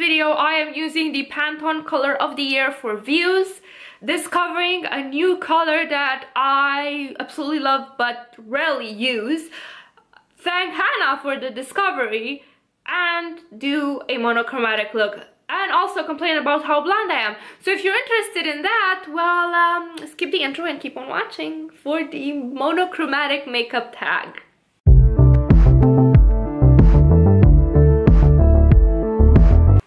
video, I am using the Pantone Color of the Year for Views, discovering a new color that I absolutely love but rarely use. Thank Hannah for the discovery, and do a monochromatic look, and also complain about how blonde I am. So if you're interested in that, well, skip the intro and keep on watching for the Monochromatic Makeup Tag.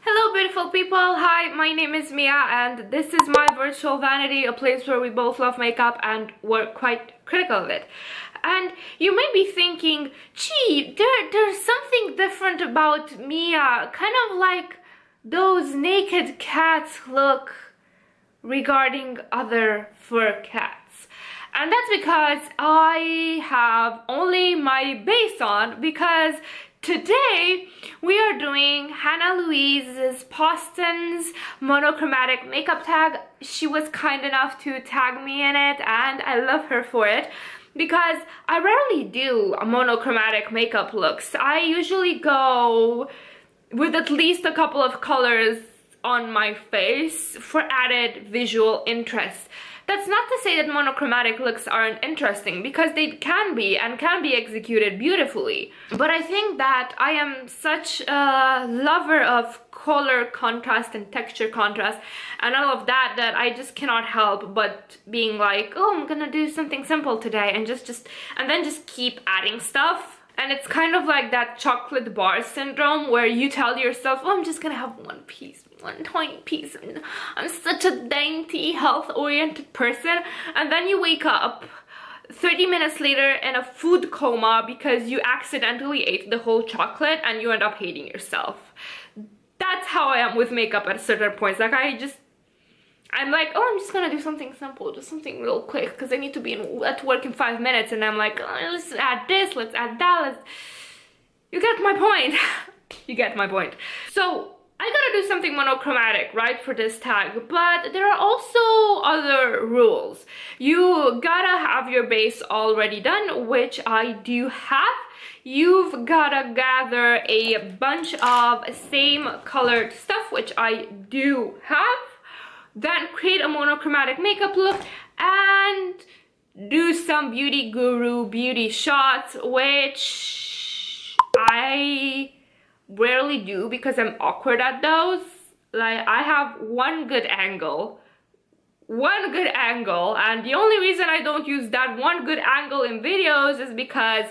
Hello beautiful people, hi, my name is Mia and this is my virtual vanity, a place where we both love makeup and we're quite critical of it. And you may be thinking, gee, there's something different about Mia, kind of like those naked cats look regarding other fur cats. And that's because I have only my base on, because today we are doing Hannah Louise's Poston's Monochromatic Makeup Tag. She was kind enough to tag me in it and I love her for it, because I rarely do monochromatic makeup looks. I usually go with at least a couple of colors on my face for added visual interest. That's not to say that monochromatic looks aren't interesting, because they can be and can be executed beautifully. But I think that I am such a lover of color contrast and texture contrast and all of that, that I just cannot help but being like, oh, I'm gonna do something simple today, and then just keep adding stuff. And it's kind of like that chocolate bar syndrome where you tell yourself, oh, I'm just gonna have one piece, one tiny piece. I'm such a dainty, health-oriented person. And then you wake up 30 minutes later in a food coma because you accidentally ate the whole chocolate and you end up hating yourself. That's how I am with makeup at certain points. Like I'm like, oh, I'm just gonna do something simple, just something real quick, because I need to be at work in 5 minutes, and I'm like, oh, let's add this, let's add that, you get my point. You get my point. So I gotta do something monochromatic, right, for this tag, but there are also other rules. You gotta have your base already done, which I do have. You've gotta gather a bunch of same colored stuff, which I do have. Then create a monochromatic makeup look and do some beauty guru beauty shots, which I rarely do because I'm awkward at those. Like, I have one good angle, and the only reason I don't use that one good angle in videos is because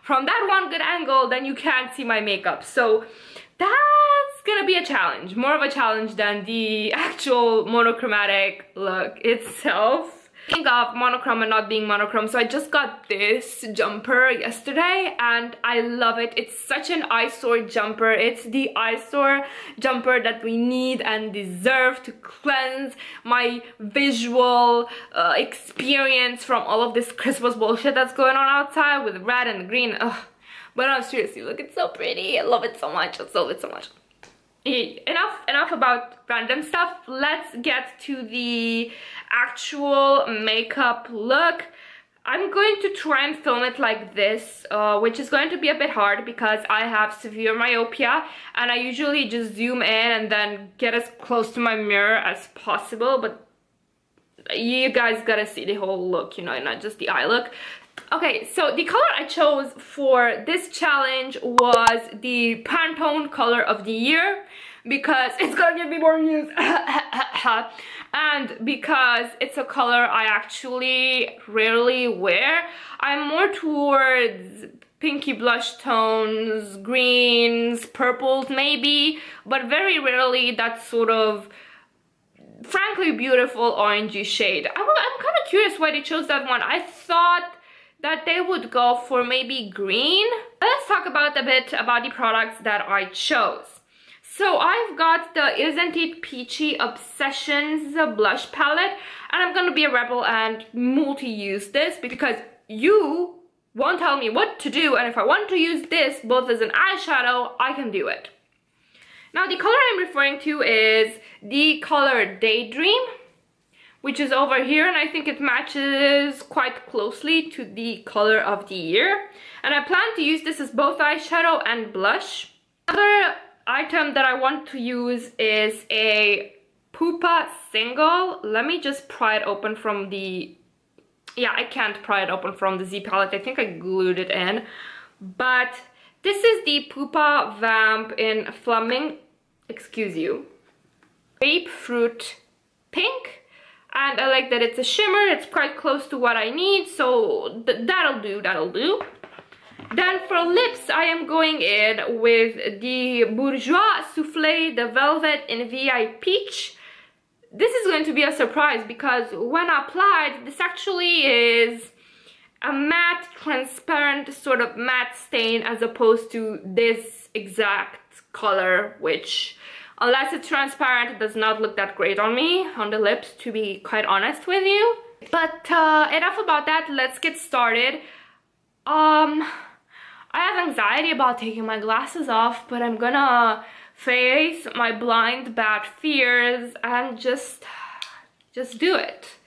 from that one good angle, then you can't see my makeup. So that's gonna be a challenge, more of a challenge than the actual monochromatic look itself. Think of monochrome and not being monochrome, so I just got this jumper yesterday and I love it. It's such an eyesore jumper. It's the eyesore jumper that we need and deserve to cleanse my visual experience from all of this Christmas bullshit that's going on outside with red and green. Ugh. But no, seriously, look, it's so pretty. I love it so much. I love it so much. Enough about random stuff. Let's get to the actual makeup look. I'm going to try and film it like this, which is going to be a bit hard because I have severe myopia and I usually just zoom in and then get as close to my mirror as possible, but you guys gotta see the whole look, you know, not just the eye look. Okay, so the color I chose for this challenge was the Pantone Color of the Year, because it's gonna give me more views and because it's a color I actually rarely wear. I'm more towards pinky blush tones, greens, purples maybe, but very rarely that sort of frankly beautiful orangey shade. I'm kind of curious why they chose that one. I thought that they would go for maybe green. Let's talk a bit about the products that I chose. So I've got the Isn't It Peachy Obsessions blush palette, and I'm gonna be a rebel and multi-use this because you won't tell me what to do, and if I want to use this both as an eyeshadow, I can do it. Now the color I'm referring to is the color Daydream, which is over here, and I think it matches quite closely to the color of the year. And I plan to use this as both eyeshadow and blush. Another item that I want to use is a Pupa single. Let me just pry it open from the... Yeah, I can't pry it open from the Z palette. I think I glued it in. But this is the Pupa Vamp in Flaming... Excuse you. Grapefruit pink. And I like that it's a shimmer. It's quite close to what I need. So that'll do, that'll do. Then for lips, I am going in with the Bourjois Souffle, the Velvet in VIPeach. This is going to be a surprise because when applied, this actually is a matte, transparent sort of matte stain as opposed to this exact color, which, unless it's transparent, it does not look that great on me, on the lips, to be quite honest with you. But enough about that, let's get started. I have anxiety about taking my glasses off, but I'm gonna face my blind bad fears and just do it.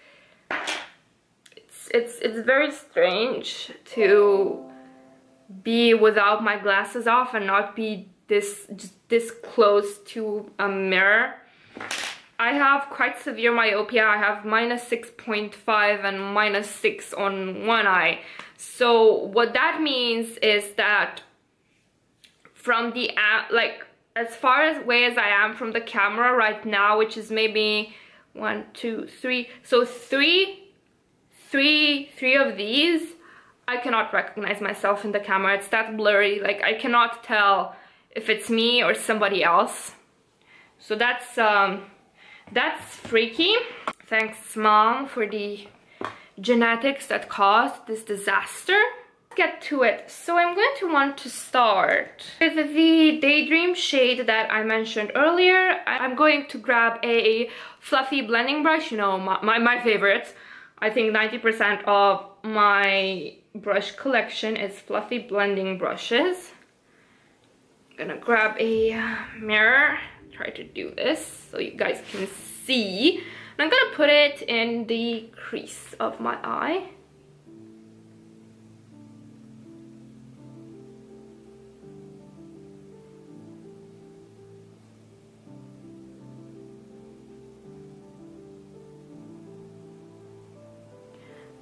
It's very strange to be without my glasses off and not be this close to a mirror. I have quite severe myopia. I have -6.5 and -6 on one eye. So what that means is that from the like as far away as I am from the camera right now, which is maybe 1, 2, 3, so three of these, I cannot recognize myself in the camera. It's that blurry, like I cannot tell if it's me or somebody else. So that's freaky. Thanks, Mom, for the genetics that caused this disaster. Let's get to it. So I'm going to want to start with the Daydream shade that I mentioned earlier. I'm going to grab a fluffy blending brush, you know, my favorites. I think 90% of my brush collection is fluffy blending brushes. I'm gonna grab a mirror, try to do this so you guys can see. And I'm gonna put it in the crease of my eye.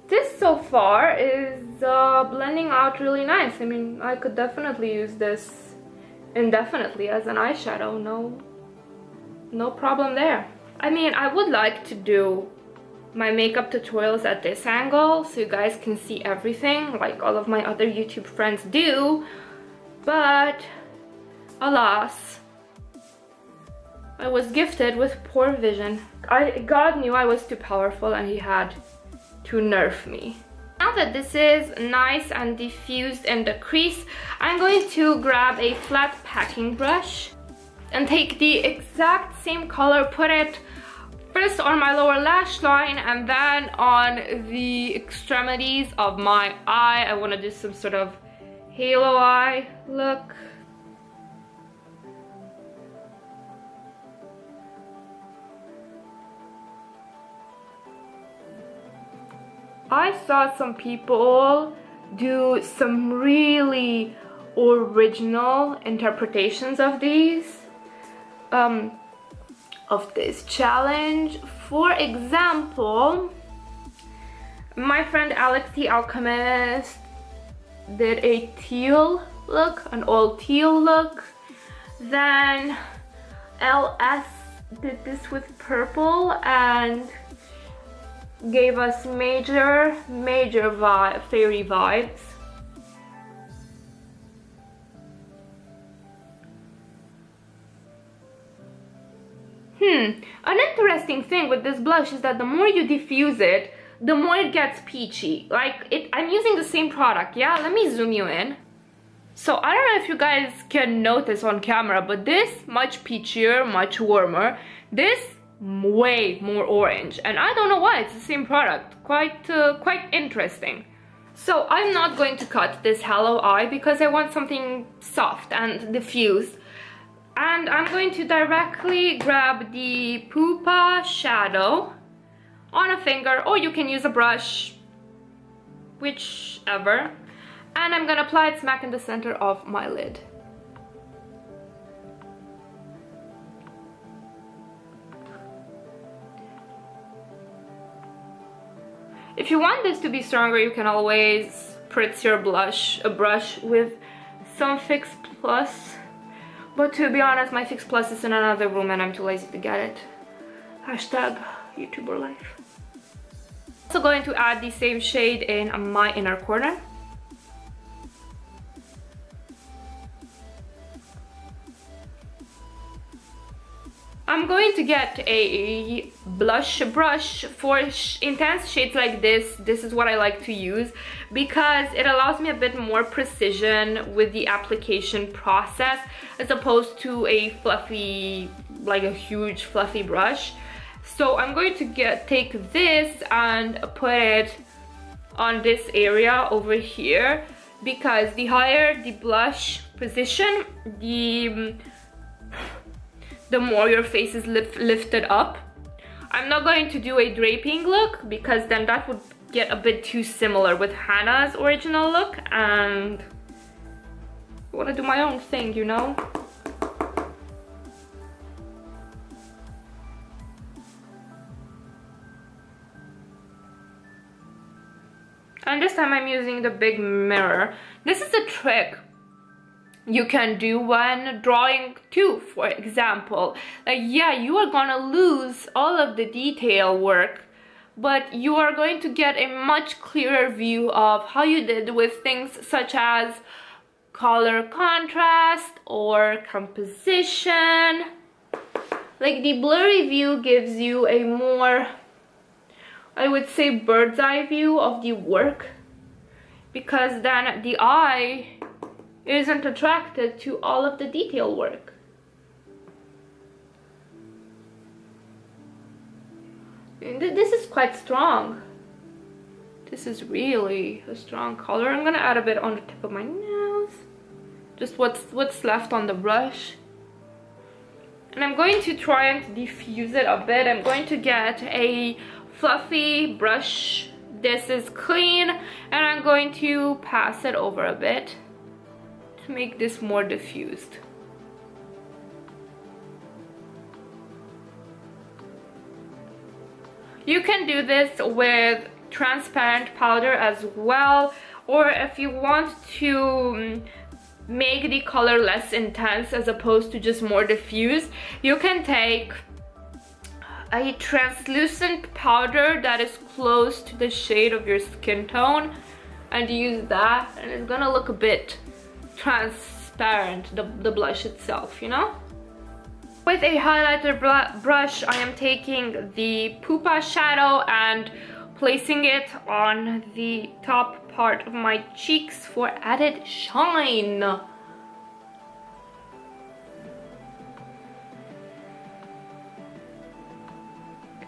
This so far is blending out really nice. I mean, I could definitely use this indefinitely as an eyeshadow. No problem there. I mean, I would like to do my makeup tutorials at this angle so you guys can see everything like all of my other YouTube friends do, but alas, I was gifted with poor vision. God knew I was too powerful and he had to nerf me. Now that this is nice and diffused in the crease, I'm going to grab a flat packing brush and take the exact same color, put it first on my lower lash line and then on the extremities of my eye. I want to do some sort of halo eye look. I saw some people do some really original interpretations of these. Of this challenge. For example, my friend Alex the Alchemist did a teal look, an all teal look. Then LS did this with purple and gave us major fairy vibes. An interesting thing with this blush is that the more you diffuse it, the more it gets peachy. Like, I'm using the same product, yeah? Let me zoom you in. So, I don't know if you guys can notice on camera, but this much peachier, much warmer. This way more orange. And I don't know why, it's the same product. Quite interesting. So, I'm not going to cut this hollow eye because I want something soft and diffused. And I'm going to directly grab the Pupa shadow on a finger, or you can use a brush, whichever. And I'm gonna apply it smack in the center of my lid. If you want this to be stronger, you can always spritz your brush with some Fix Plus. But to be honest, my Fix Plus is in another room and I'm too lazy to get it. Hashtag YouTuber life. Also going to add the same shade in my inner corner. I'm going to get a blush brush for intense shades like this. This is what I like to use because it allows me a bit more precision with the application process as opposed to a fluffy, like a huge fluffy brush. So I'm going to take this and put it on this area over here because the higher the blush position, the more your face is lifted up. I'm not going to do a draping look because then that would get a bit too similar with Hannah's original look, and I want to do my own thing, you know? And this time I'm using the big mirror. This is a trick you can do when drawing too, for example. Like, yeah, you are gonna lose all of the detail work, but you are going to get a much clearer view of how you did with things such as color contrast or composition. Like, the blurry view gives you a more, I would say, bird's eye view of the work, because then the eye isn't attracted to all of the detail work. And this is quite strong. This is really a strong color. I'm gonna add a bit on the tip of my nose, just what's left on the brush. And I'm going to try and diffuse it a bit. I'm going to get a fluffy brush. This is clean, and I'm going to pass it over a bit to make this more diffused. You can do this with transparent powder as well, or if you want to make the color less intense as opposed to just more diffuse, you can take a translucent powder that is close to the shade of your skin tone and use that, and it's gonna look a bit transparent, the blush itself, you know? With a highlighter brush, I am taking the Pupa shadow and placing it on the top part of my cheeks for added shine.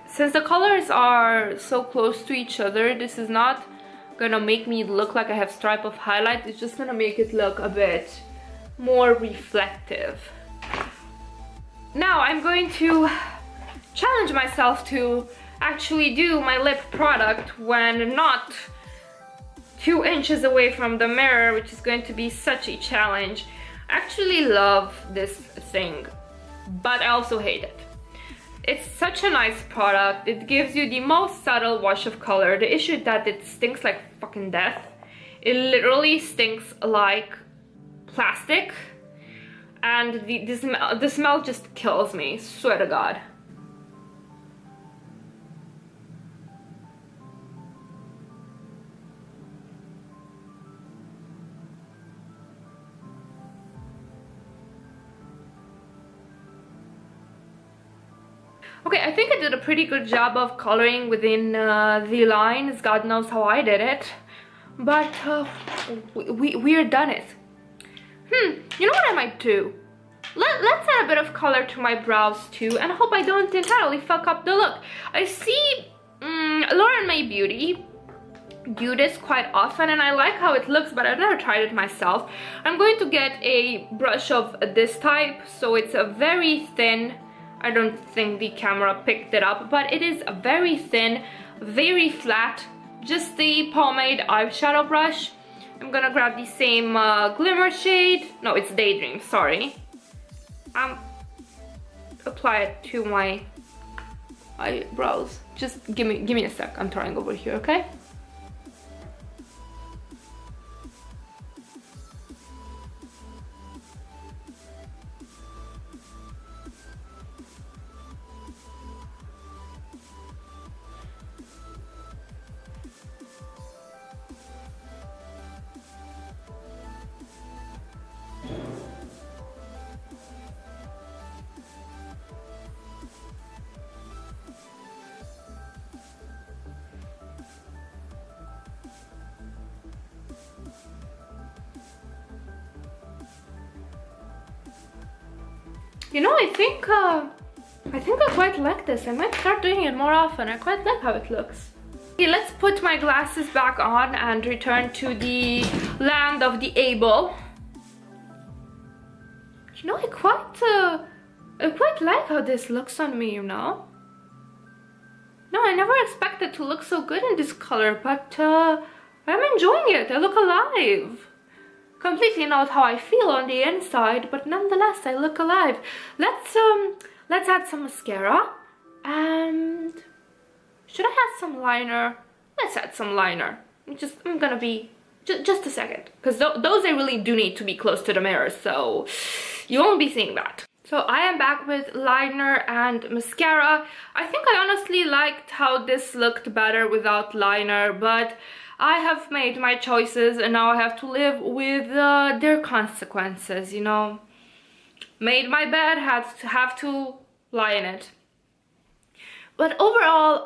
Since the colors are so close to each other, this is not gonna make me look like I have stripe of highlight. It's just gonna make it look a bit more reflective. Now I'm going to challenge myself to actually do my lip product when not 2 inches away from the mirror, which is going to be such a challenge. I actually love this thing, but I also hate it. It's such a nice product. It gives you the most subtle wash of color. The issue is that it stinks like fucking death. It literally stinks like plastic, and the smell just kills me, swear to God. Okay, I think I did a pretty good job of coloring within the lines. God knows how I did it. But we're done it. You know what I might do? Let's add a bit of color to my brows too, and I hope I don't entirely fuck up the look. I see Lauren May Beauty do this quite often, and I like how it looks, but I've never tried it myself. I'm going to get a brush of this type, so it's a very thin. I don't think the camera picked it up, but it is very thin, very flat, just the pomade eyeshadow brush. I'm gonna grab the same glimmer shade. No, it's Daydream, sorry. Apply it to my eyebrows. Just give me a sec. I'm trying over here, okay? You know, I think I quite like this. I might start doing it more often. I quite like how it looks. Okay, let's put my glasses back on and return to the land of the able. You know, I quite like how this looks on me, you know? No, I never expected to look so good in this color, but I'm enjoying it. I look alive. Completely not how I feel on the inside, but nonetheless, I look alive. Let's add some mascara. And should I add some liner? Let's add some liner. I'm gonna be just a second, because those I really do need to be close to the mirror, so you won't be seeing that. So I am back with liner and mascara. I think I honestly liked how this looked better without liner, but I have made my choices and now I have to live with their consequences, you know. Made my bed, have to lie in it. But overall,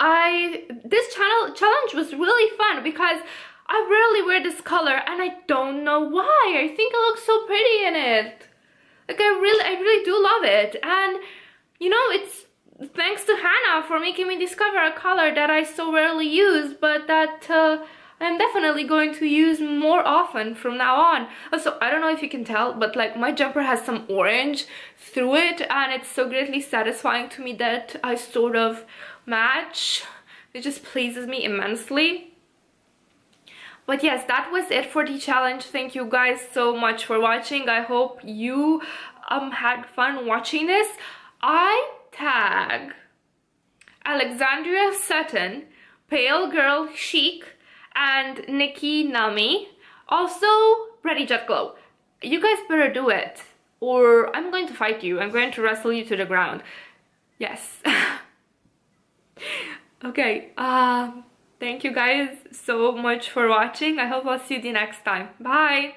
this challenge was really fun because I rarely wear this color and I don't know why. I think I look so pretty in it. Like I really do love it. And you know, it's thanks to Hannah for making me discover a color that I so rarely use, but that I'm definitely going to use more often from now on. Also, I don't know if you can tell, but like my jumper has some orange through it and it's so greatly satisfying to me that I sort of match. It just pleases me immensely. But yes, that was it for the challenge. Thank you guys so much for watching. I hope you had fun watching this. I tag Alexandria, Sutton, PaleGirlChic, and NikiNami. Also, ReadyJetGlow. You guys better do it, or I'm going to fight you. I'm going to wrestle you to the ground. Yes. Okay, thank you guys so much for watching. I hope I'll see you the next time. Bye!